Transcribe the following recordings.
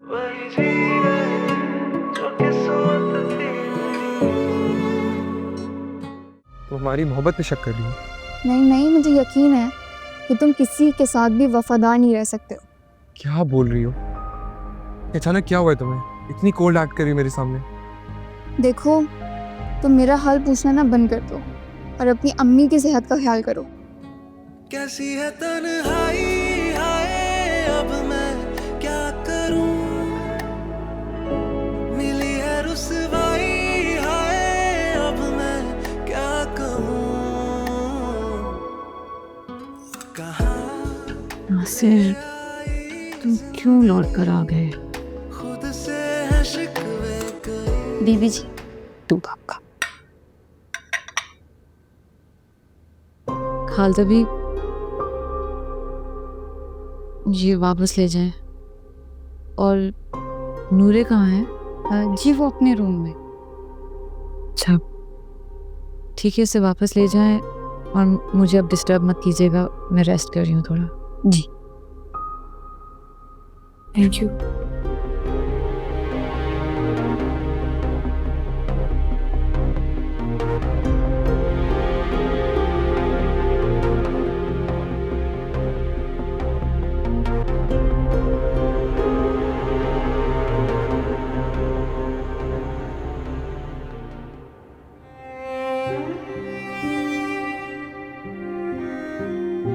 वही जी रहे जो किस्मत थी। तो हमारी मोहब्बत पे शक कर रही हो? नहीं नहीं, मुझे यकीन है कि तुम किसी के साथ भी वफादार नहीं रह सकते हो। क्या बोल रही हो? अचानक क्या हुआ है तुम्हें? इतनी कोल्ड एक्ट कर रही हो मेरे सामने। देखो, तुम मेरा हाल पूछना ना बंद कर दो और अपनी अम्मी की सेहत का ख्याल करो। कैसी है तन्हाई हाय, अब मैं क्या करूं, मिली है रुसवाई हाय, अब मैं क्या कहूं, कहाँ नासिर, तुम क्यों लौट कर आ गए? खुद से है शिकवे कई। बीबी जी, दूध आपका। खालदा भी ये वापस ले जाएं। और नूरे कहाँ है? जी वो अपने रूम में। अच्छा, ठीक है, इसे वापस ले जाएं और मुझे अब डिस्टर्ब मत कीजिएगा, मैं रेस्ट कर रही हूँ थोड़ा। जी थैंक यू।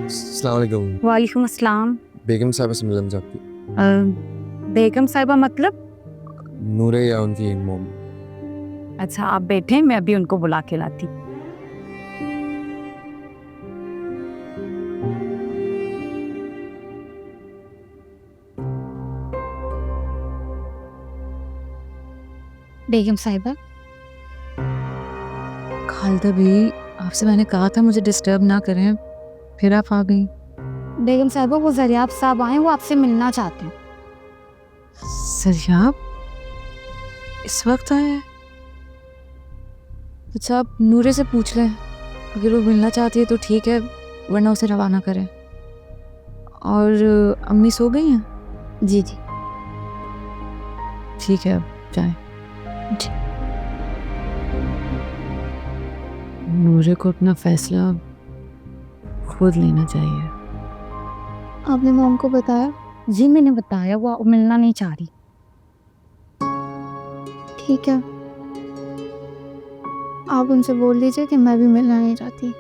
अस्सलाम वालेकुम। वालेकुम अस्सलाम। बेगम साहबा से मिलना चाहती? बेगम साहिबा मतलब? नूरे या उनकी मॉम? अच्छा, आप बैठे, मैं अभी उनको बुला के लाती। बेगम साहिबा, खालदा भी, आपसे मैंने कहा था मुझे डिस्टर्ब ना करें, फिर आप आ गई। बेगम साहिबा वो जरियाब साहब आए, वो आपसे मिलना चाहते हैं। सरियाब इस वक्त आए हैं? अच्छा, आप नूरे से पूछ लें, अगर वो मिलना चाहती है तो ठीक है, वरना उसे रवाना करें। और अम्मी सो गई हैं? जी जी। ठीक है, अब जाएं। नूरे को अपना फैसला खुद लेना चाहिए। आपने मॉम को बताया? जी मैंने बताया, वो मिलना नहीं चाह रही। ठीक है, आप उनसे बोल दीजिए कि मैं भी मिलना नहीं चाहती।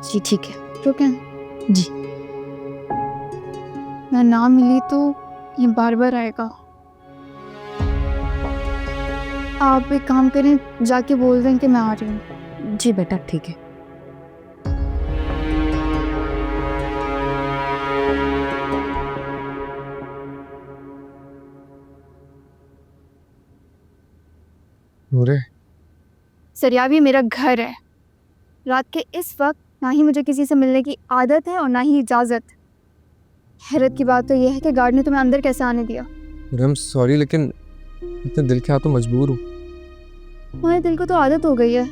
जी ठीक है। रुकें? जी। मैं ना मिली तो ये बार बार आएगा। आप एक काम करें, जाके बोल दें कि मैं आ रही हूँ। जी बेटा ठीक है। नूरे, सरियाब, ये मेरा घर है। रात के इस वक्त ना ही मुझे किसी से मिलने की आदत है और ना ही इजाज़त। हैरत की बात तो यह है कि गार्ड ने तुम्हें अंदर कैसे आने दिया। आई एम सॉरी, लेकिन इतने दिल के हाथों मजबूर हूँ। तुम्हारे दिल को तो आदत हो गई है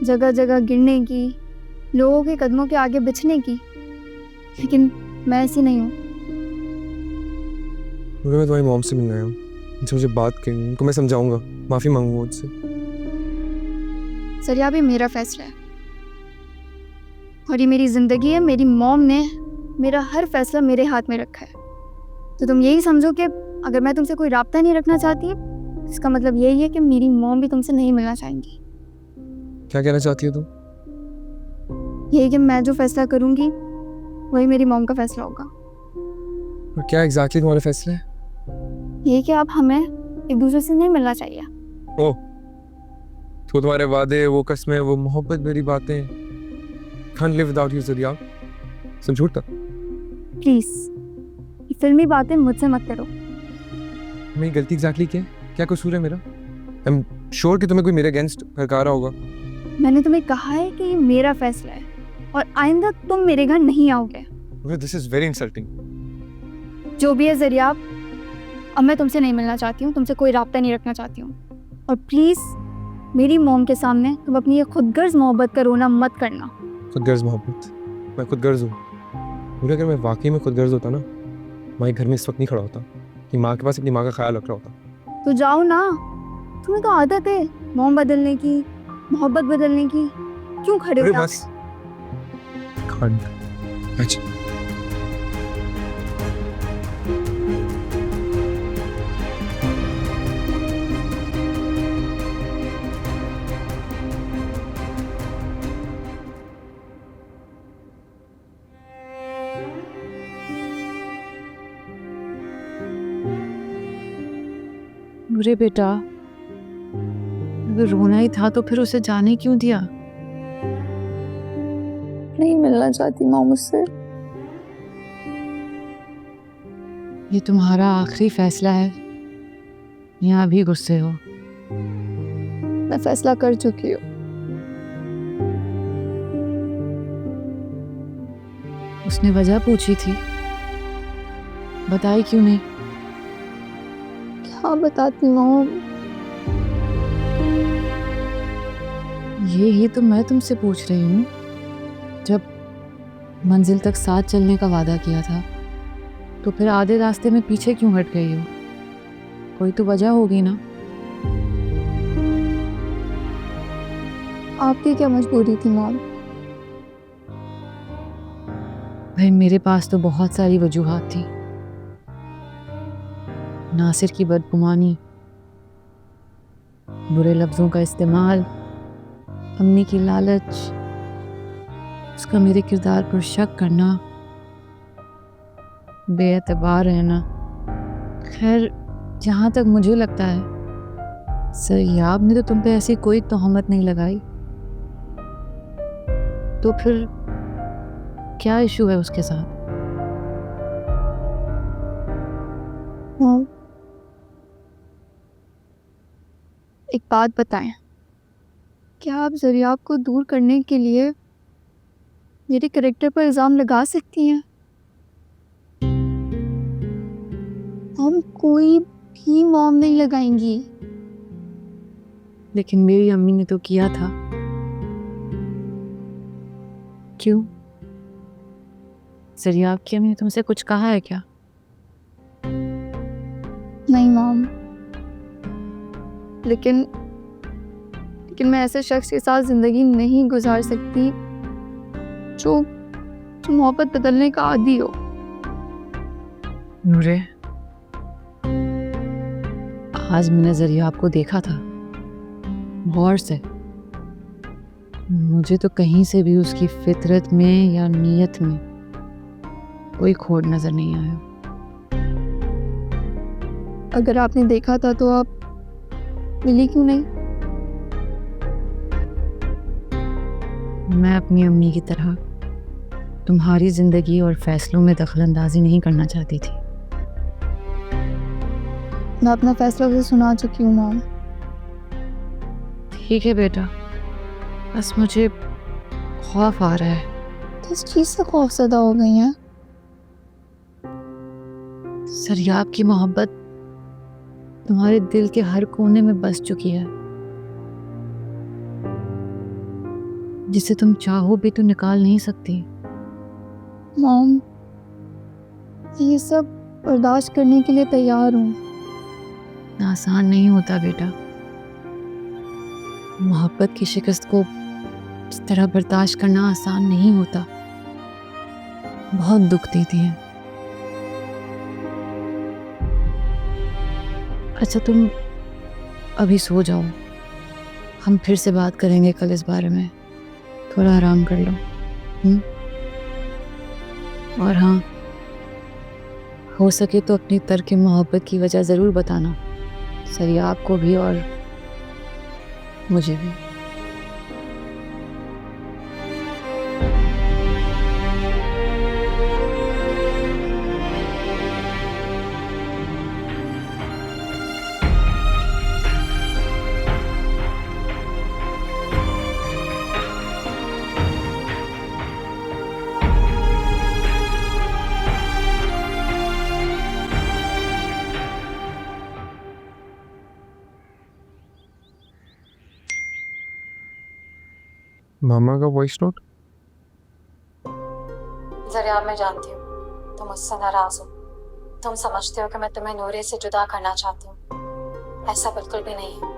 जगह जगह गिरने की, लोगों के कदमों के आगे बिछने की, लेकिन मैं ऐसी नहीं हूँ। नूरे, मैं तुम्हारी मॉम से मिलने आया हूँ। उनसे मुझे बात करनी है, उनको मैं समझाऊंगा, माफ़ी मांगूंगा उनसे। सरियाब, ये मेरा फैसला है और ये मेरी ज़िंदगी है। मेरी मॉम ने मेरा हर फैसला मेरे हाथ में रखा है। तो तुम यही समझो कि अगर मैं तुमसे कोई राब्ता नहीं रखना चाहती, इसका मतलब यही है कि मेरी मॉम भी तुमसे नहीं मिलना चाहेंगी। क्या कहना चाहती हो तुम? यही कि मैं जो फैसला करूँगी वही मेरी मॉम का फैसला होगा। और क्या एग्जैक्टली तुम्हारा फैसला है? यही कि अब हमें एक दूसरे से नहीं मिलना चाहिए। ओह, तो तुम्हारे वादे, वो कस्में, वो मोहब्बत भरी बातें, can't live without you Sariab, सब झूठ था। प्लीज़ ये फिल्मी बातें मुझसे मत करो। मेरी गलती एग्जैक्टली क्या है? क्या कसूर है मेरा? आई एम श्योर कि तुम्हें कोई मेरे अगेंस्ट भड़का रहा होगा। मैंने तुम्हें कहा है कि ये मेरा फैसला है और आइंदा तुम मेरे घर नहीं आओगे। This is very insulting. जो भी है जरियाब, अब मैं तुमसे नहीं मिलना चाहती हूँ, तुमसे कोई राब्ता नहीं रखना चाहती हूँ। और प्लीज़ मेरी मॉम के सामने तुम अपनी ये खुदगर्ज मोहब्बत का रोना मत करना। खुदगर्ज मोहब्बत? मैं खुदगर्ज हूँ? अगर मैं वाकई में खुदगर्ज होता ना, मैं घर में इस वक्त नहीं खड़ा होता। कि माँ के पास अपनी माँ का ख्याल रख रहा होता। तो जाओ ना, तुम्हें तो आदत है मॉम बदलने की, मोहब्बत बदलने की। क्यों खड़े हो अरे यहाँ बस खंड। अच्छा अरे बेटा, अगर रोना ही था तो फिर उसे जाने क्यों दिया? नहीं मिलना चाहती माँ मुझसे। ये तुम्हारा आखिरी फैसला है या अभी गुस्से हो? मैं फैसला कर चुकी हूँ। उसने वजह पूछी थी, बताई क्यों नहीं? क्या बताती मॉम? ये तो मैं तुमसे पूछ रही हूँ। जब मंजिल तक साथ चलने का वादा किया था तो फिर आधे रास्ते में पीछे क्यों हट गई हो? कोई तो वजह होगी ना। आपकी क्या मजबूरी थी मॉम? भाई मेरे पास तो बहुत सारी वजूहात थी। नासिर की बदगुमानी, बुरे लफ्जों का इस्तेमाल, अम्मी की लालच, उसका मेरे किरदार पर शक करना, बेएतबार रहना। खैर जहाँ तक मुझे लगता है सयाब ने तो तुम पे ऐसी कोई तोहमत नहीं लगाई, तो फिर क्या इशू है उसके साथ? मॉम, एक बात बताएं, क्या आप जरियाब को दूर करने के लिए मेरे करेक्टर पर इल्ज़ाम लगा सकती हैं? हम कोई भी मॉम नहीं लगाएंगी। लेकिन मेरी अम्मी ने तो किया था। क्यों? जरियाब की अम्मी ने तुमसे कुछ कहा है क्या? नहीं मॉम, लेकिन मैं ऐसे शख्स के साथ ज़िंदगी नहीं गुजार सकती जो मोहब्बत बदलने का आदी हो। नूरे, आज मैंने जरियाब को देखा था गौर से। मुझे तो कहीं से भी उसकी फितरत में या नीयत में कोई खोट नजर नहीं आया। अगर आपने देखा था तो आप मिली क्यों नहीं? मैं अपनी अम्मी की तरह तुम्हारी जिंदगी और फैसलों में दखलंदाजी नहीं करना चाहती थी। मैं अपना फैसला उसे सुना चुकी हूँ मॉम। ठीक है बेटा, बस मुझे खौफ आ रहा है। किस चीज़ से खौफजदा हो गई हैं? सरियाब की मोहब्बत तुम्हारे दिल के हर कोने में बस चुकी है, जिसे तुम चाहो भी तो निकाल नहीं सकती। मॉम, ये सब बर्दाश्त करने के लिए तैयार हूँ। आसान नहीं होता बेटा। मोहब्बत की शिकस्त को इस तरह बर्दाश्त करना आसान नहीं होता। बहुत दुख देती है। अच्छा तुम अभी सो जाओ, हम फिर से बात करेंगे कल इस बारे में। थोड़ा आराम कर लो। और हाँ, हो सके तो अपनी तर्क मोहब्बत की वजह ज़रूर बताना, सरियाब को भी और मुझे भी। मामा का वॉइस नोट। जरिया मैं जानती हूँ तुम मुझसे नाराज हो, तुम समझते हो कि मैं तुम्हें नूरे से जुदा करना चाहती हूँ, ऐसा बिल्कुल भी नहीं है।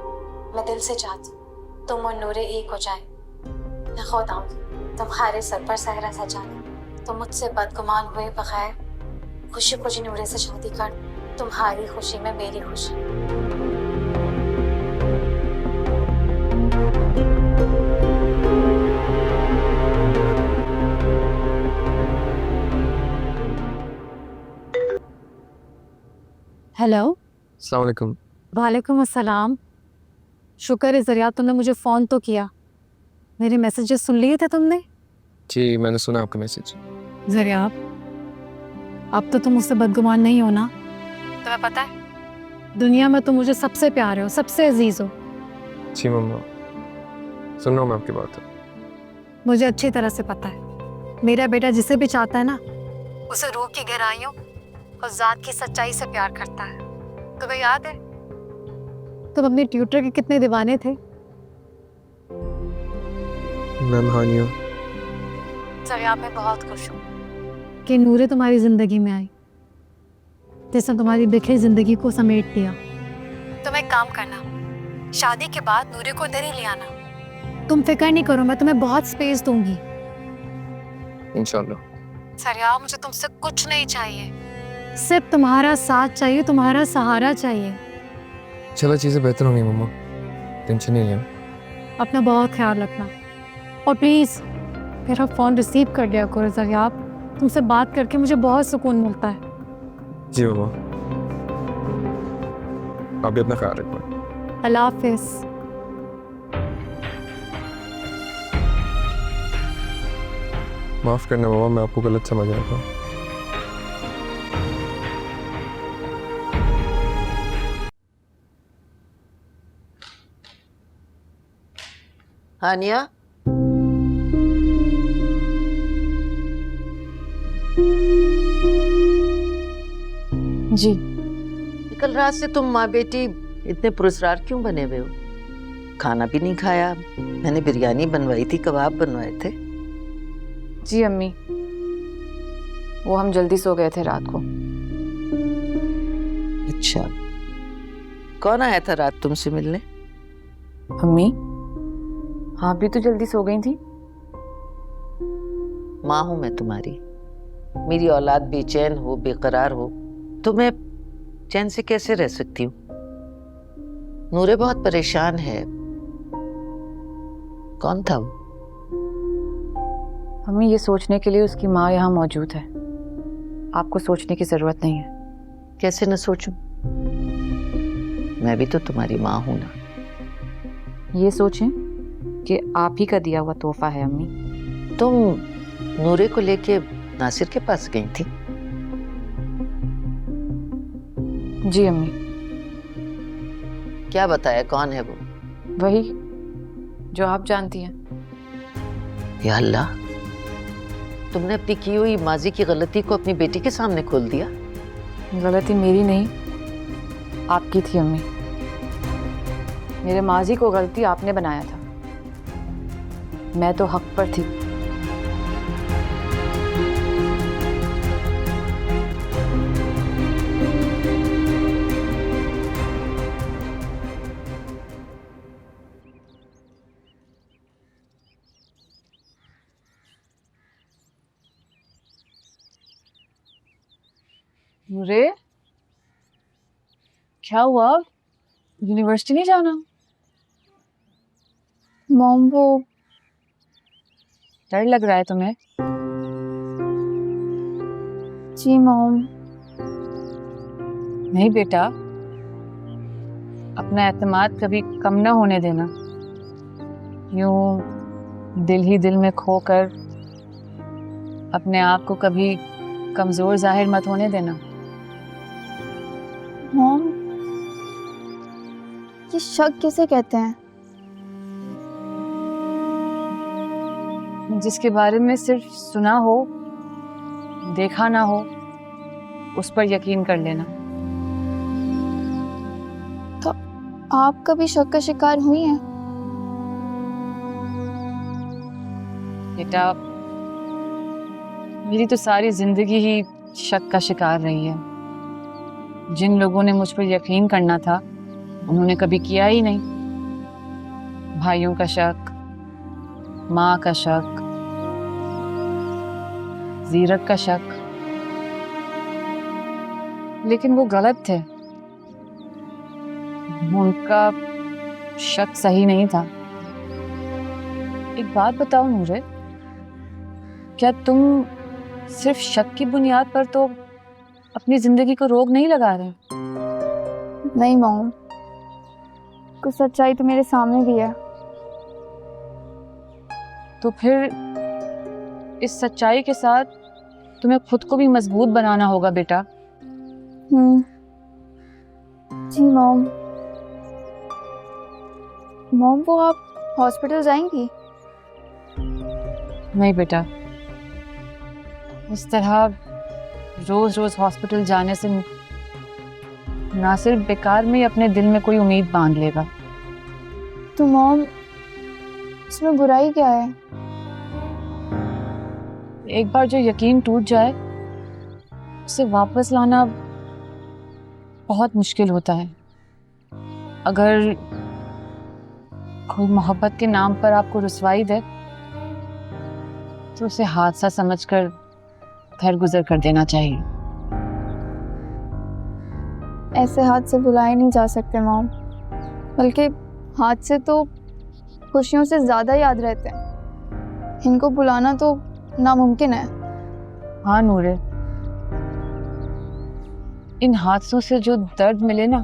मैं दिल से चाहती हूँ तुम और नूरे एक हो जाए। मैं खुद आऊँगी तुम्हारे सर पर सहरा सजाने। तुम मुझसे बदगुमान हुए बगैर खुशी खुशी नूरे से शादी कर, तुम्हारी खुशी में मेरी खुशी। हेलो। अस्सलाम वालेकुम। वालेकुम अस्सलाम। शुक्र है ज़रिया तुमने मुझे फ़ोन तो किया। मेरे मैसेजेस सुन लिए थे तुमने? जी मैंने सुना आपका मैसेज। ज़रिया अब तो तुम मुझसे बदगुमान नहीं हो ना? तुम्हें पता है दुनिया में तुम मुझे सबसे प्यारे हो, सबसे अजीज़ हो। जी मम्मा, सुन रहा हूँ मैं आपकी बात। मुझे अच्छी तरह से पता है मेरा बेटा जिसे भी चाहता है ना, उसे रूह की गहराइयों और ज़ात की सच्चाई से प्यार करता है। तुम्हें याद है तुम अपने ट्यूटर के कितने दीवाने थे? मैम हानिया, ज़रिया मैं बहुत खुश हूँ कि नूरे तुम्हारी ज़िंदगी में आई, जिसने तुम्हारी बिखरी ज़िंदगी को समेट दिया। तुम एक काम करना, शादी के बाद नूरे को इधर ही ले आना। तुम फिक्र नहीं करो, मैं तुम्हें बहुत स्पेस दूंगी। इंशाल्लाह। ज़रिया मुझे तुमसे कुछ नहीं चाहिए, सिर्फ तुम्हारा साथ चाहिए, तुम्हारा सहारा चाहिए। चलो चीज़ें बेहतर होंगी मम्मा, टेंशन नहीं लिया। अपना बहुत ख्याल रखना और प्लीज़ मेरा फ़ोन रिसीव कर लिया करो ज़रिया। तुमसे बात करके मुझे बहुत सुकून मिलता है। जी मम्मा, आप भी अपना ख्याल रखना। अल्लाह हाफिज़। माफ़ करना मम्मा, मैं आपको गलत समझ आया था। हानिया, जी कल रात से तुम माँ बेटी इतने पुरस्कार क्यों बने हुए हो? खाना भी नहीं खाया। मैंने बिरयानी बनवाई थी, कबाब बनवाए थे। जी अम्मी, वो हम जल्दी सो गए थे रात को। अच्छा, कौन आया था रात तुमसे मिलने? अम्मी आप भी तो जल्दी सो गई थी। माँ हूं मैं तुम्हारी। मेरी औलाद बेचैन हो, बेकरार हो तो मैं चैन से कैसे रह सकती हूँ? नूरे बहुत परेशान है। कौन था वो? अम्मी ये सोचने के लिए उसकी माँ यहाँ मौजूद है, आपको सोचने की जरूरत नहीं है। कैसे न सोचूं? मैं भी तो तुम्हारी माँ हूं ना। ये सोचें कि आप ही का दिया हुआ तोहफा है अम्मी। तुम नूरे को लेके नासिर के पास गई थी? जी अम्मी। क्या बताया, कौन है वो? वही जो आप जानती हैं। या अल्लाह, तुमने अपनी की हुई माजी की गलती को अपनी बेटी के सामने खोल दिया। गलती मेरी नहीं, आपकी थी अम्मी। मेरे माजी को गलती आपने बनाया था, मैं तो हक पर थी। नूरे, क्या हुआ? यूनिवर्सिटी नहीं जाना? मॉम वो डर लग रहा है तुम्हें? जी मॉम। नहीं बेटा, अपना एतमाद कभी कम ना होने देना। यूं दिल ही दिल में खोकर अपने आप को कभी कमजोर जाहिर मत होने देना। मॉम ये शक किसे कहते हैं? जिसके बारे में सिर्फ सुना हो, देखा ना हो, उस पर यकीन कर लेना। तो आप कभी शक का शिकार हुई हैं? बेटा, मेरी तो सारी जिंदगी ही शक का शिकार रही है। जिन लोगों ने मुझ पर यकीन करना था उन्होंने कभी किया ही नहीं। भाइयों का शक, माँ का शक, जीरत का शक, लेकिन वो गलत थे। उनका शक सही नहीं था। एक बात बताओ नूरे, क्या तुम सिर्फ शक की बुनियाद पर तो अपनी जिंदगी को रोक नहीं लगा रहे? नहीं मॉम, कुछ सच्चाई तो मेरे सामने भी है। तो फिर इस सच्चाई के साथ तुम्हें खुद को भी मजबूत बनाना होगा बेटा। जी मॉम। मॉम, वो आप हॉस्पिटल जाएंगी? नहीं बेटा, इस तरह रोज रोज हॉस्पिटल जाने से ना सिर्फ बेकार में ही अपने दिल में कोई उम्मीद बांध लेगा। तो मॉम, इसमें बुराई क्या है? एक बार जो यकीन टूट जाए उसे वापस लाना बहुत मुश्किल होता है। अगर कोई मोहब्बत के नाम पर आपको रुसवाई दे तो उसे हादसा समझकर दरगुजर कर देना चाहिए। ऐसे हाथ से बुलाए नहीं जा सकते मॉम, बल्कि हाथ से तो खुशियों से ज़्यादा याद रहते हैं। इनको बुलाना तो नामुमकिन है। हाँ नूरे, इन हादसों से जो दर्द मिले ना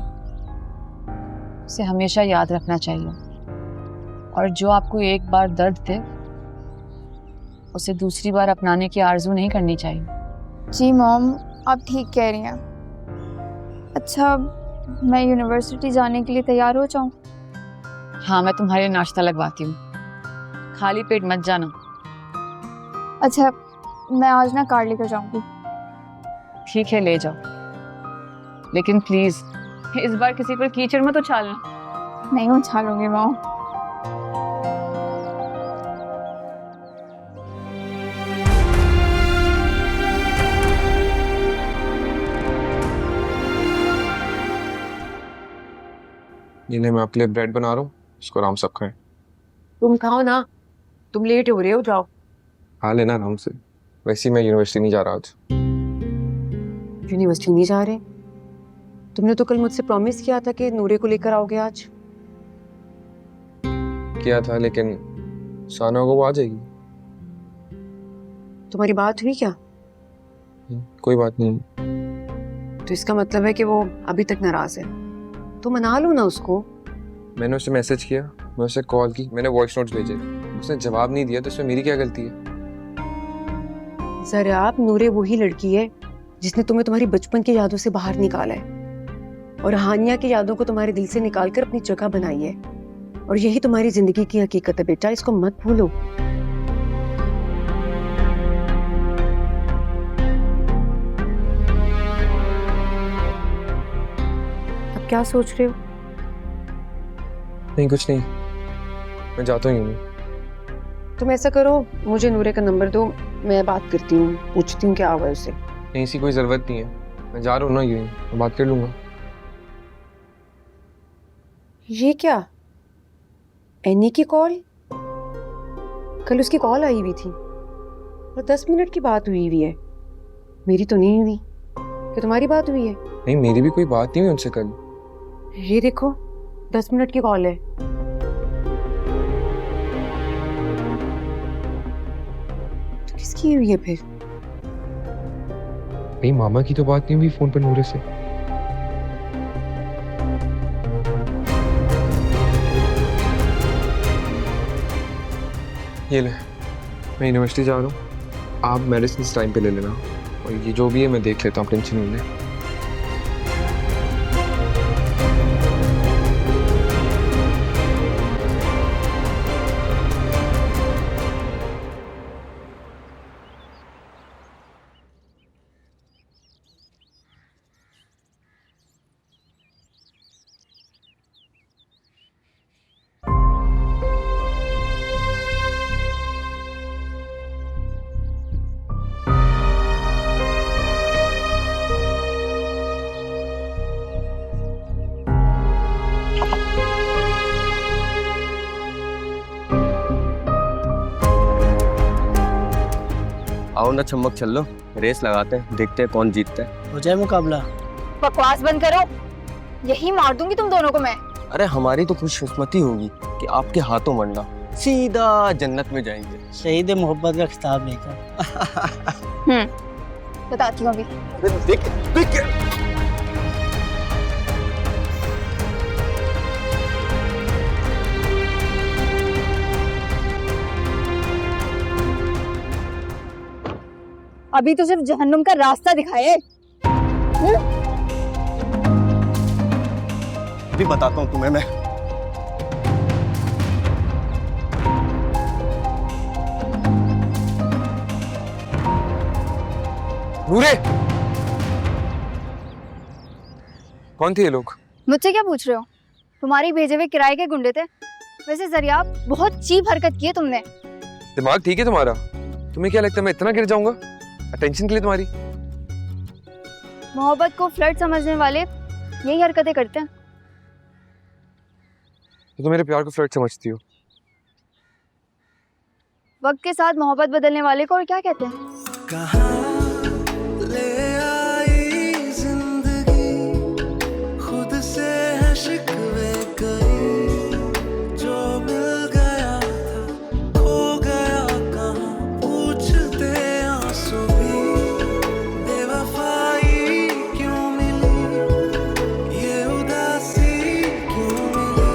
उसे हमेशा याद रखना चाहिए, और जो आपको एक बार दर्द दे उसे दूसरी बार अपनाने की आरजू नहीं करनी चाहिए। जी मॉम, आप ठीक कह रही हैं। अच्छा, मैं यूनिवर्सिटी जाने के लिए तैयार हो जाऊँ? हाँ, मैं तुम्हारे नाश्ता लगवाती हूँ, खाली पेट मत जाना। अच्छा, मैं आज ना कार लेकर जाऊँगी। ठीक है, ले जाओ, लेकिन प्लीज इस बार किसी पर कीचड़ मत उछालना। नहीं उछालूंगी मॉम। ये ले, मैं आपके लिए ब्रेड बना रहा हूँ, इसको आराम से खाएं। तुम खाओ ना, तुम लेट हो रहे हो, जाओ। हाँ लेना आराम से। वैसे ही मैं यूनिवर्सिटी नहीं जा रहा आज। यूनिवर्सिटी नहीं जा रहे? तुमने तो कल मुझसे प्रॉमिस किया था कि नूरे को लेकर आओगे आज। किया था, लेकिन साना को वो आ जाएगी। तुम्हारी बात हुई क्या? कोई बात नहीं। तो इसका मतलब है कि वो अभी तक नाराज है। तो मना लो ना उसको। मैंने उसे मैसेज किया, मैं उसे कॉल की, मैंने वॉइस नोट्स भेजे, उसने जवाब नहीं दिया, तो इसमें मेरी क्या गलती है? जरा आप, नूरे वही लड़की है जिसने तुम्हें तुम्हारी बचपन की यादों से बाहर निकाला है और हानिया की यादों को तुम्हारे दिल से निकालकर अपनी जगह बनाई है, और यही तुम्हारी जिंदगी की हकीकत है बेटा, इसको मत भूलो। अब क्या सोच रहे हो? नहीं कुछ नहीं, मैं जाता हूँ। तुम ऐसा करो, मुझे नूरे का नंबर दो, मैं बात करती हूँ, पूछती हूँ क्या हुआ है उसे। नहीं, ऐसी कोई ज़रूरत नहीं है, मैं जा रहा हूँ ना, यूँ मैं बात कर लूँगा। ये क्या, एनी की कॉल? कल उसकी कॉल आई हुई थी और 10 मिनट की बात हुई है। मेरी तो नहीं हुई। क्या तुम्हारी बात हुई है? नहीं, मेरी भी कोई बात नहीं हुई उनसे कल। ये देखो, 10 मिनट की कॉल है। तो किसकी हुई है फिर? भाई मामा की तो बात नहीं हुई फोन पर नूरे से। ये ले, मैं यूनिवर्सिटी जा रहा हूँ, आप मेडिसिन टाइम पे ले लेना, और ये जो भी है मैं देख लेता हूँ, टेंशन नहीं ले। आओ ना चम्मक चल लो, रेस लगाते हैं, देखते हैं कौन जीतता है। हो जाए मुकाबला। बकवास बंद करो, यही मार दूंगी तुम दोनों को मैं। अरे हमारी तो खुशकिस्मती होगी कि आपके हाथों मरना, सीधा जन्नत में जाएंगे। शहीद मोहब्बत का खिताब लेकर। बताती हूँ अभी। देख देख अभी तो सिर्फ जहन्नुम का रास्ता दिखाए। अभी बताता हूँ तुम्हें मैं। नूरे, कौन थे ये लोग? मुझसे क्या पूछ रहे हो? तुम्हारे भेजे हुए किराए के गुंडे थे। वैसे जरियाब, बहुत चीप हरकत की है तुमने। दिमाग ठीक है तुम्हारा? तुम्हें क्या लगता है मैं इतना गिर जाऊंगा अटेंशन के लिए तुम्हारी? मोहब्बत को फ्लर्ट समझने वाले यही हरकतें करते हैं। तो मेरे प्यार को फ्लर्ट समझती हो? वक्त के साथ मोहब्बत बदलने वाले को और क्या कहते हैं? ले आई जिंदगी, खुद से है शिकवे कई, जो मिल गया था खो गया कहाँ, पूछते आंसू भी, बेवफाई क्यों मिली, ये उदासी क्यों मिली।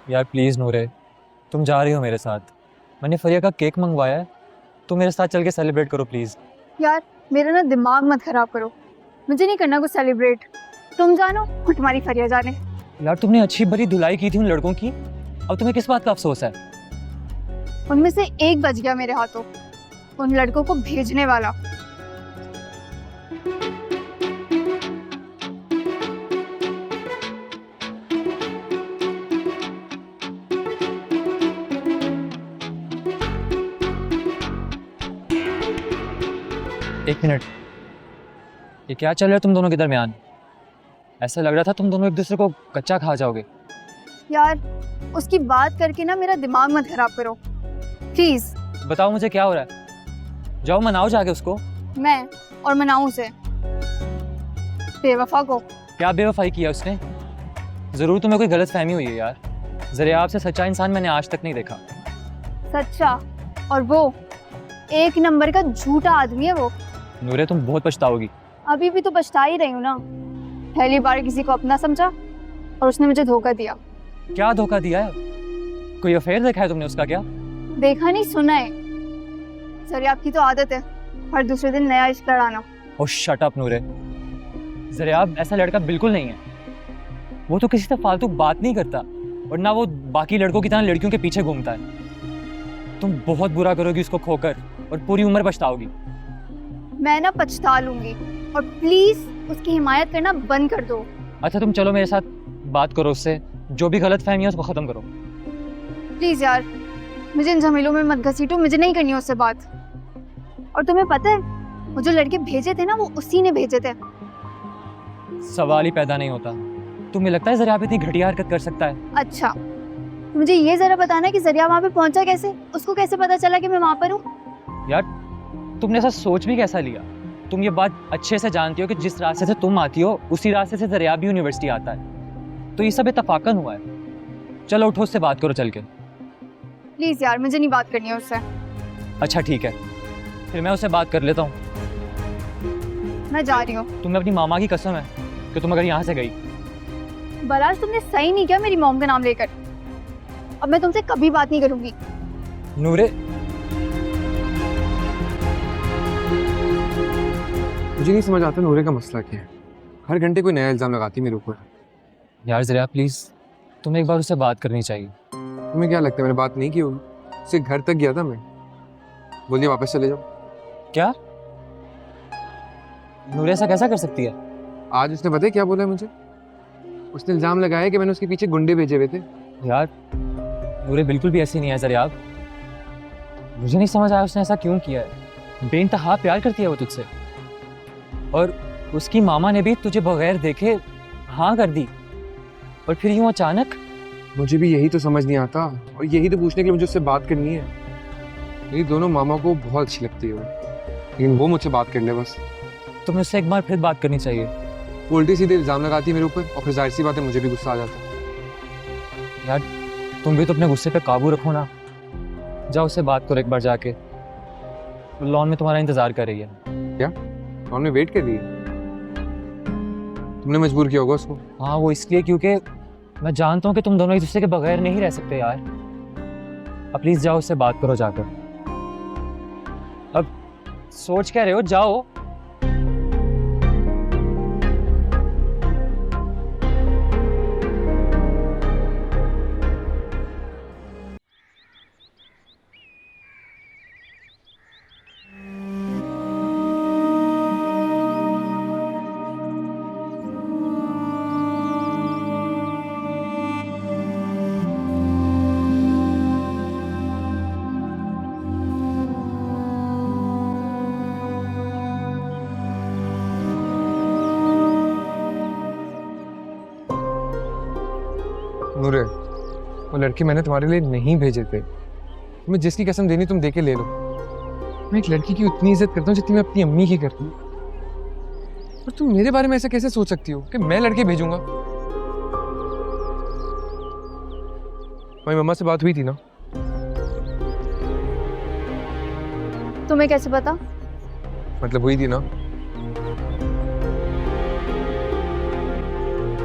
यार प्लीज़ नूरे, तुम जा रही हो मेरे साथ। मैंने फरिया का केक मंगवाया है, तुम मेरे साथ चल के सेलिब्रेट करो प्लीज़। यार मेरा ना दिमाग मत खराब करो, मुझे नहीं करना कुछ सेलिब्रेट। तुम जानो और तुम्हारी फरिया जाने। यार तुमने अच्छी भरी धुलाई की थी उन लड़कों की, अब तुम्हें किस बात का अफसोस है? उनमें से एक बच गया मेरे हाथों, उन लड़कों को भेजने वाला। एक मिनट, ये क्या चल रहा है तुम दोनों के दरमियान? ऐसा लग रहा था तुम दोनों एक दूसरे को कच्चा खा जाओगे। यार उसकी बात करके ना मेरा दिमाग मत खराब करो प्लीज। बताओ मुझे क्या हो रहा है? जाओ मनाओ जाके उसको। मैं और मनाऊं उसे? बेवफा को। क्या बेवफाई किया उसने? ज़रूर तुम्हें कोई गलत फहमी हुई है यार। ज़रिया आपसे सच्चा इंसान मैंने आज तक नहीं देखा। सच्चा? और वो एक नंबर का झूठा आदमी है वो। नूरे तुम बहुत पछताओगी। अभी भी तो पछता ही रही हूँ ना। पहली बार किसी को अपना समझा और उसने मुझे धोखा दिया। क्या धोखा दिया है? कोई अफेयर देखा है तुमने उसका क्या? देखा नहीं, सुना है। सर आपकी तो आदत है हर दूसरे दिन नया इश्क लड़ाना। ओह शट अप नूरे, ज़रियाब ऐसा लड़का बिल्कुल नहीं है। वो तो किसी से फालतू बात नहीं करता और ना वो बाकी लड़कों की तरह लड़कियों के पीछे घूमता है। तुम बहुत बुरा करोगी उसको खोकर और पूरी उम्र पछताओगी। मैं ना पछता लूंगी और प्लीज उसकी हिमायत करना बंद कर दो। अच्छा तुम चलो मेरे साथ बात करो उससे, जो भी गलत फहमी है उसको ख़त्म करो। प्लीज यार, मुझे इन झमेलों में मत घसीटो, मुझे नहीं करनी उससे बात। और तुम्हें पता है वो जो लड़के भेजे थे ना, वो उसी ने भेजे थे। सवाल ही पैदा नहीं होता। तुम्हें लगता है ज़रियाब इतनी घटिया हरकत कर सकता है? अच्छा मुझे ये जरा बताना कि ज़रिया वहाँ पे पहुंचा कैसे? उसको कैसे पता चला कि मैं वहाँ पर हूँ? यार तुमने ऐसा सोच भी कैसा लिया? तुम ये बात अच्छे से जानती हो कि जिस रास्ते से तुम आती हो उसी रास्ते से ज़रियाब भी यूनिवर्सिटी आता है, तो ये सब इत्तफाकन हुआ है। चलो उठो उससे बात करो चल के। प्लीज यार, मुझे नहीं बात करनी है उससे। अच्छा ठीक है, फिर मैं उससे बात कर लेता हूँ। मैं जा रही हूँ। तुम्हें अपनी मामा की कसम है कि तुम अगर यहाँ से गई। बराज तुमने सही नहीं किया मेरी मॉम का नाम लेकर। अब मैं तुमसे कभी बात नहीं करूंगी। नूरे मुझे नहीं समझ आता नूरे का मसला क्या है। हर घंटे कोई नया इल्जाम लगाती मेरे ऊपर। यार ज़रिया प्लीज़, तुम्हें एक बार उससे बात करनी चाहिए। तुम्हें क्या लगता है मैंने बात नहीं की होगी? उसके घर तक गया था मैं, बोलिए वापस चले जाओ। क्या नूरे ऐसा कैसा कर सकती है? आज उसने पता है क्या बोला है मुझे? उसने इल्जाम लगाया कि मैंने उसके पीछे गुंडे भेजे हुए थे। यार नूरे बिल्कुल भी ऐसी नहीं है ज़रियाब। मुझे नहीं समझ आया उसने ऐसा क्यों किया है। बेइंतहा प्यार करती है वो तुझसे, और उसकी मामा ने भी तुझे बगैर देखे हाँ कर दी, और फिर यूं अचानक मुझे भी यही तो समझ नहीं आता, और यही तो पूछने के लिए मुझे उससे बात करनी है। मेरी दोनों मामा को बहुत अच्छी लगती है वो, लेकिन वो मुझसे बात कर ले बस। तुम्हें उससे एक बार फिर बात करनी चाहिए। वो उल्टे सीधे इल्जाम लगाती है मेरे ऊपर, और फिर जाहिर सी बात है मुझे भी गुस्सा आ जाता है। यार तुम भी तो अपने गुस्से पे काबू रखो ना। जाओ उससे बात करो एक बार जाके, लॉन में तुम्हारा इंतजार कर रही है। क्या उन्होंने वेट कर रही है? तुमने मजबूर किया होगा उसको। हाँ वो इसलिए क्योंकि मैं जानता हूँ कि तुम दोनों एक दूसरे के बगैर नहीं रह सकते यार। अब प्लीज जाओ उससे बात करो जाकर। अब सोच क्या रहे हो, जाओ। नूरे, वो लड़के मैंने तुम्हारे लिए नहीं भेजे थे। तुम्हें जिसकी कसम देनी तुम दे के ले लो। मैं एक लड़की की उतनी इज्जत करता हूँ जितनी मैं अपनी अम्मी की करती हूँ, और तुम मेरे बारे में ऐसा कैसे सोच सकती हो कि मैं लड़के भेजूंगा? मेरी मम्मा से बात हुई थी ना? तुम्हें कैसे पता? मतलब हुई थी ना?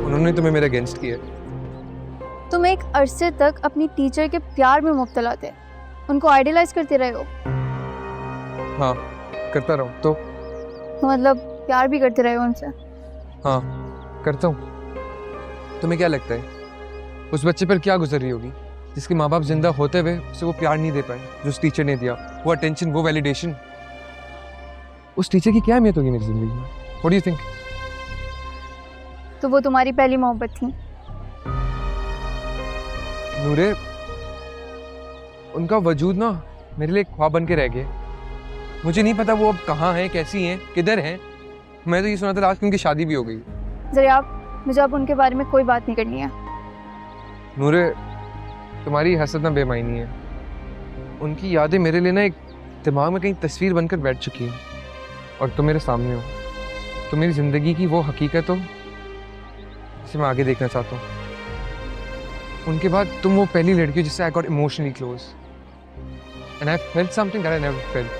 उन्होंने तुम्हें मेरा अगेंस्ट किया। तुम एक अरसे तक अपनी टीचर के प्यार में मुब्तला थे, उनको आइडियलाइज करते रहे हो। हाँ करता रहूं तो मतलब प्यार भी करते रहे हो उनसे? हाँ करता हूँ। तुम्हें क्या लगता है उस बच्चे पर क्या गुजर रही होगी जिसके माँ बाप जिंदा होते हुए उसे वो प्यार नहीं दे पाए जो उस टीचर ने दिया, वो अटेंशन, वो वैलिडेशन। उस टीचर की क्या अहमियत होगी मेरी जिंदगी में? What do you think? तो वो तुम्हारी पहली मोहब्बत थी? नूरे, उनका वजूद ना मेरे लिए एक ख्वाब बन के रह गया। मुझे नहीं पता वो अब कहाँ हैं, कैसी हैं, किधर हैं। मैं तो ये सुना था लास्ट की उनकी शादी भी हो गई। जरा आप मुझे अब उनके बारे में कोई बात नहीं करनी है। नूरे, तुम्हारी हसद ना बेमायनी है। उनकी यादें मेरे लिए ना एक दिमाग में कहीं तस्वीर बनकर बैठ चुकी हैं, और तुम मेरे सामने हो। तो मेरी ज़िंदगी की वो हकीकत हो जिसे मैं आगे देखना चाहता हूँ। उनके बाद तुम वो पहली लड़की हो जिससे I got emotionally close, and I felt something that I never felt.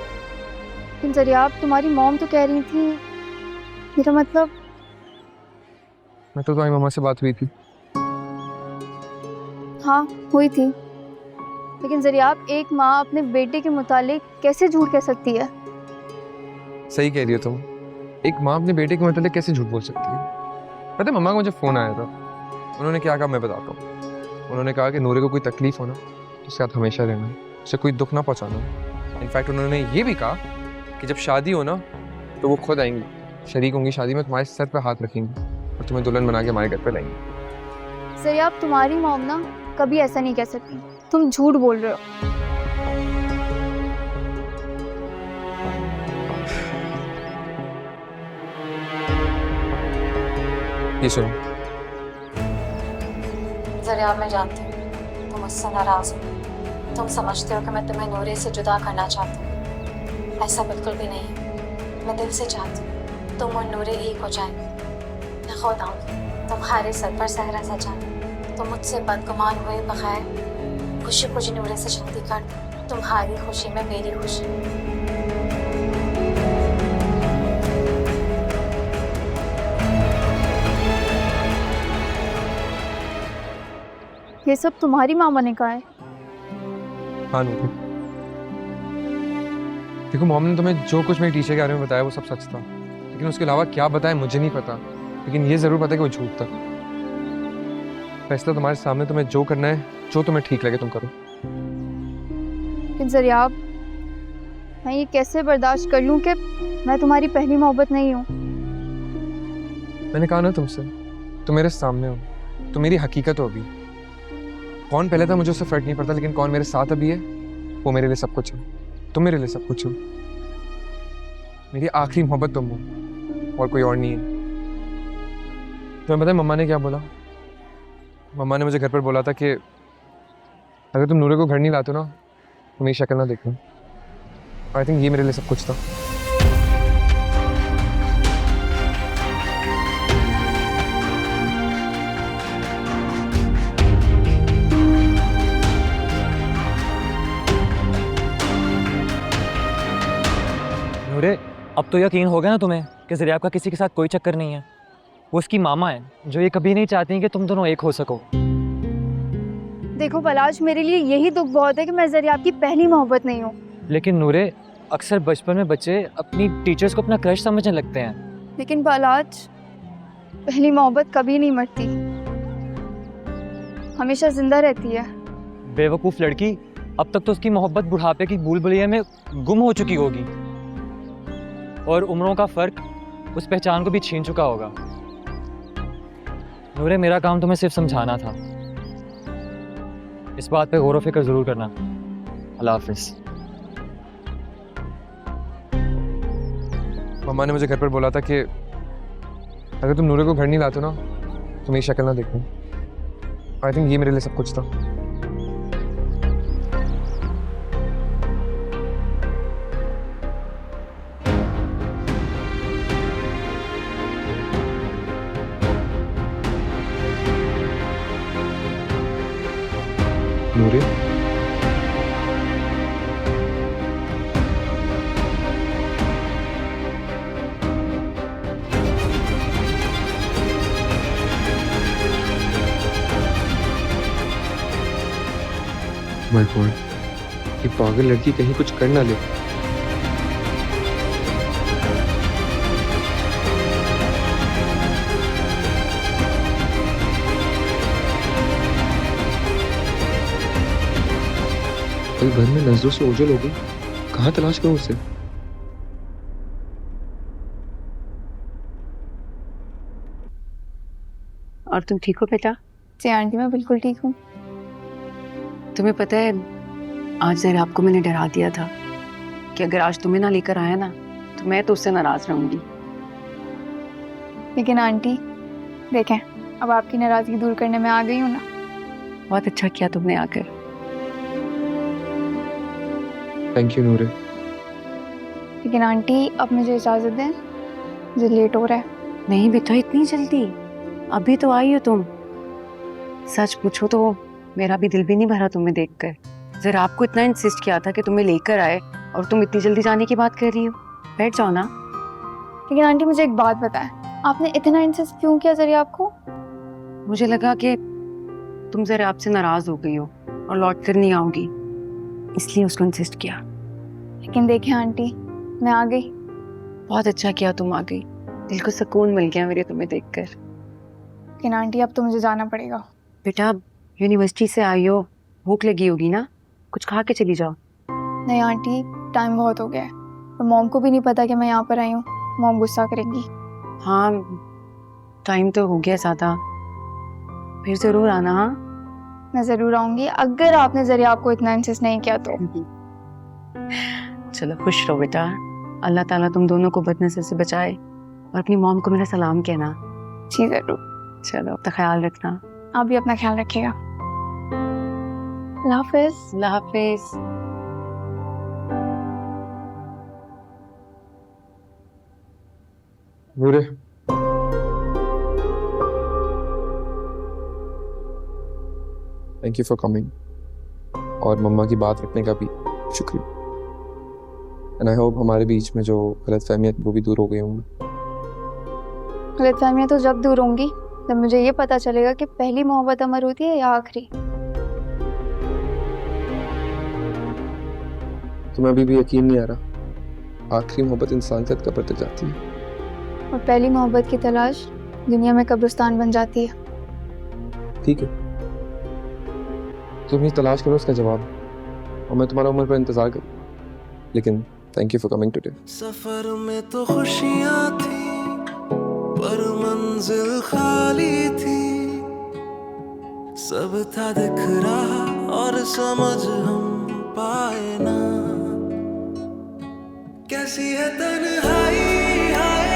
लेकिन जरिया, तुम्हारी मॉम तो कह रही थी, मेरा मतलब मैं तो तुम्हारी मम्मा से बात हुई थी। हाँ हुई थी, लेकिन जरिया एक माँ अपने बेटे के मुतालिक कैसे झूठ कह सकती है? सही कह रही हो तुम। एक माँ अपने बेटे के मतलब कैसे झूठ बोल सकती है? पता है मम्मा का मुझे फ़ोन आया था, उन्होंने क्या कहा मैं बताता हूँ। उन्होंने कहा कि नूरे को कोई तकलीफ हो ना तो उसके साथ हमेशा रहना, उसे कोई दुख ना पहुँचाना। इनफैक्ट उन्होंने ये भी कहा कि जब शादी हो ना तो वो खुद आएंगी, शरीक होंगी शादी में, तुम्हारे सर पर हाथ रखेंगी और तुम्हें दुल्हन बना के हमारे घर पर लाएंगी। जरिया, तुम्हारी मॉम ना कभी ऐसा नहीं कह सकती, तुम झूठ बोल रहे हो। ये सुनो, जरिया मैं जानती हूँ तुम मुझसे नाराज हो। तुम समझते हो कि मैं तुम्हें नूरे से जुदा करना चाहती हूँ। ऐसा बिल्कुल भी नहीं है। मैं दिल से चाहती हूँ तुम और नूरे एक हो जाए। मैं खुद आऊँगी तुम्हारे सर पर सहरा सजाने। तुम मुझसे बदगुमान हुए बगैर खुशी खुशी नूरे से शादी कर दो। तुम्हारी खुशी में मेरी खुशी। ये सब तुम्हारी मामा ने कहा है? हाँ नूरे, देखो मॉम ने तुम्हें जो कुछ मेरी टीचर के बारे में बताया वो सब सच था, लेकिन उसके अलावा क्या बताया मुझे नहीं पता। लेकिन ये ज़रूर पता है कि वो झूठ था। फैसला तुम्हारे सामने, तुम्हें जो करना है, जो तुम्हें ठीक लगे तुम करो। लेकिन जरिया, मैं ये कैसे बर्दाश्त कर लूँ कि मैं तुम्हारी पहली मोहब्बत नहीं हूँ? मैंने कहा ना तुमसे, तुम मेरे सामने हो, तुम मेरी हकीकत हो। अभी कौन पहले था मुझे उससे फर्क नहीं पड़ता, लेकिन कौन मेरे साथ अभी है वो मेरे लिए सब कुछ है। तुम मेरे लिए सब कुछ हो। मेरी आखिरी मोहब्बत तुम हो और कोई और नहीं है। तुम्हें पता है मम्मा ने क्या बोला? मम्मा ने मुझे घर पर बोला था कि अगर तुम नूरे को घर नहीं लाते ना तो मेरी शक्ल ना देखना। आई थिंक ये मेरे लिए सब कुछ था। नूरे, अब तो यकीन हो गया ना तुम्हें कि ज़रिया का किसी के साथ कोई चक्कर नहीं है। वो उसकी मामा है जो ये कभी नहीं चाहती कि तुम दोनों एक हो सको। देखो पलाश, मेरे लिए यही दुख बहुत है कि मैं ज़रिया आपकी पहली मोहब्बत नहीं हूँ। लेकिन नूरे, अक्सर बचपन में बच्चे अपनी टीचर्स को अपना क्रश समझने लगते हैं। लेकिन पलाश, पहली मोहब्बत कभी नहीं मरती, हमेशा जिंदा रहती है। बेवकूफ़ लड़की, अब तक तो उसकी मोहब्बत बुढ़ापे की भूल भुलैया में गुम हो चुकी होगी और उम्रों का फ़र्क उस पहचान को भी छीन चुका होगा। नूरे, मेरा काम तुम्हें सिर्फ समझाना था। इस बात पे गौर व फिक्र ज़रूर करना। अल्लाह हाफिज़। मम्मा ने मुझे घर पर बोला था कि अगर तुम नूरे को घर नहीं लाते ना तो मेरी शक्ल ना देखना। आई थिंक ये मेरे लिए सब कुछ था। नूरे, माय गॉड, ये पागल लड़की कहीं कुछ कर ना ले। कल घर में नजरों से ओझल हो गई, कहाँ तलाश करूं उसे? और तुम ठीक हो बेटा? जी आंटी, मैं बिल्कुल ठीक हूँ। तुम्हें पता है, आज जरा आपको मैंने डरा दिया था कि अगर आज तुम्हें ना लेकर आया ना तो मैं तो उससे नाराज रहूंगी। लेकिन आंटी देखें, अब आपकी नाराजगी दूर करने में आ गई हूँ ना। बहुत अच्छा किया तुमने आकर। थैंक यू नूरे। लेकिन आंटी अब मुझे इजाज़त दें, मुझे लेट हो रहा है। नहीं बेटा, इतनी जल्दी? अभी तो आई हो तुम। सच पूछो तो मेरा भी दिल भी नहीं भरा तुम्हें देखकर। जरा आपको इतना इंसिस्ट किया था कि तुम्हें लेकर आए और तुम इतनी जल्दी जाने की बात कर रही हो। बैठ जाओ ना। लेकिन आंटी मुझे एक बात बताएं, आपने इतना इंसिस्ट क्यों किया ज़रिया आपको? मुझे लगा कि तुम जरा आपसे नाराज हो गई हो और लौट कर नहीं आओगी, इसलिए उसको इंसिस्ट किया। लेकिन देखें आंटी, मैं आ गई। बहुत अच्छा किया तुम आ गई, दिल को सुकून मिल गया मेरे तुम्हें देखकर। लेकिन आंटी अब तो मुझे जाना पड़ेगा। बेटा, यूनिवर्सिटी से आई हो, भूख लगी होगी ना, कुछ खा के चली जाओ। नहीं आंटी, टाइम बहुत हो गया है और मॉम को भी नहीं पता कि मैं यहाँ पर आई हूँ, मॉम गुस्सा करेंगी। हाँ, टाइम तो हो गया ज़्यादा, फिर ज़रूर आना। हाँ, मैं ज़रूर आऊँगी अगर आपने ज़रिया आपको इतना इंसिस्ट नहीं किया तो। चलो खुश रहो बेटा, अल्लाह ताला तुम दोनों को बदनज़र से बचाए और अपनी मॉम को मेरा सलाम कहना। जी ज़रूर। चलो, अपना ख्याल रखना। आप भी अपना ख्याल रखिएगा। अल्लाह हाफिज़। अल्लाह हाफिज़। नूरे, थैंक यू फॉर कमिंग और मम्मा की बात रखने का भी शुक्रिया। एंड आई होप हमारे बीच में जो गलतफहमियां वो भी दूर हो गई होंगी। गलतफहमियां तो जब दूर होंगी जब मुझे ये पता चलेगा कि पहली मोहब्बत अमर होती है या आखिरी। तुम्हें अभी भी यकीन नहीं आ रहा, आखिरी मोहब्बत इंसान से कब्र तक जाती है और पहली मोहब्बत की तलाश दुनिया में कब्रिस्तान बन जाती है। ठीक है, तुम ये तलाश करो उसका जवाब और मैं तुम्हारा उम्र पर इंतजार करूँगा। लेकिन thank you for coming today. सफर में तो खुशियां थी पर मंजिल खाली थी, सब था दिख रहा और समझ हम पाए ना, कैसी है तन्हाई हाय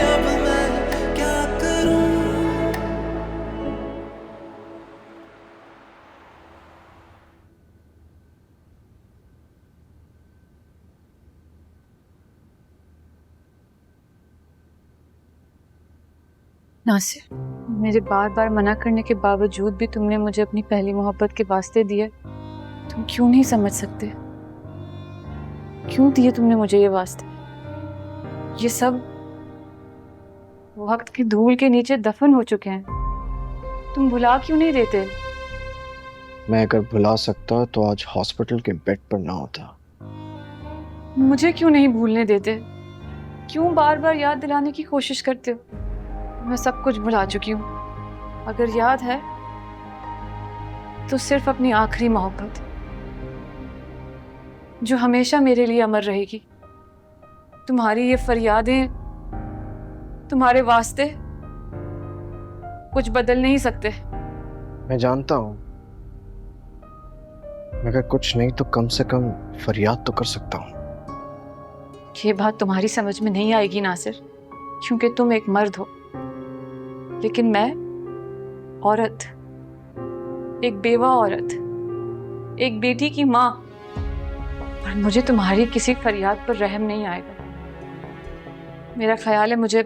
अब मैं क्या करूं, नासिर, मेरे बार बार मना करने के बावजूद भी तुमने मुझे अपनी पहली मोहब्बत के वास्ते दिए। तुम क्यों नहीं समझ सकते? क्यों दिए तुमने मुझे ये वास्ते? ये सब वक्त की धूल के नीचे दफन हो चुके हैं। तुम भुला क्यों नहीं देते? मैं अगर भुला सकता तो आज हॉस्पिटल के बेड पर ना होता। मुझे क्यों नहीं भूलने देते? क्यों बार बार याद दिलाने की कोशिश करते हो? मैं सब कुछ भुला चुकी हूँ। अगर याद है तो सिर्फ अपनी आखिरी मोहब्बत, जो हमेशा मेरे लिए अमर रहेगी। तुम्हारी ये फरियादें, तुम्हारे वास्ते कुछ बदल नहीं सकते। मैं जानता हूँ, मगर कुछ नहीं तो कम से कम फरियाद तो कर सकता हूँ। ये बात तुम्हारी समझ में नहीं आएगी नासिर, क्योंकि तुम एक मर्द हो, लेकिन मैं औरत, एक बेवा औरत, एक बेटी की माँ। और मुझे तुम्हारी किसी फरियाद पर रहम नहीं आएगा। मेरा ख्याल है मुझे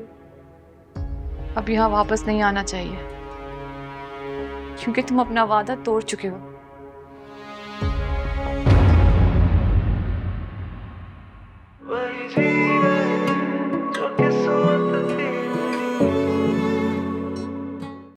अब यहाँ वापस नहीं आना चाहिए, क्योंकि तुम अपना वादा तोड़ चुके हो।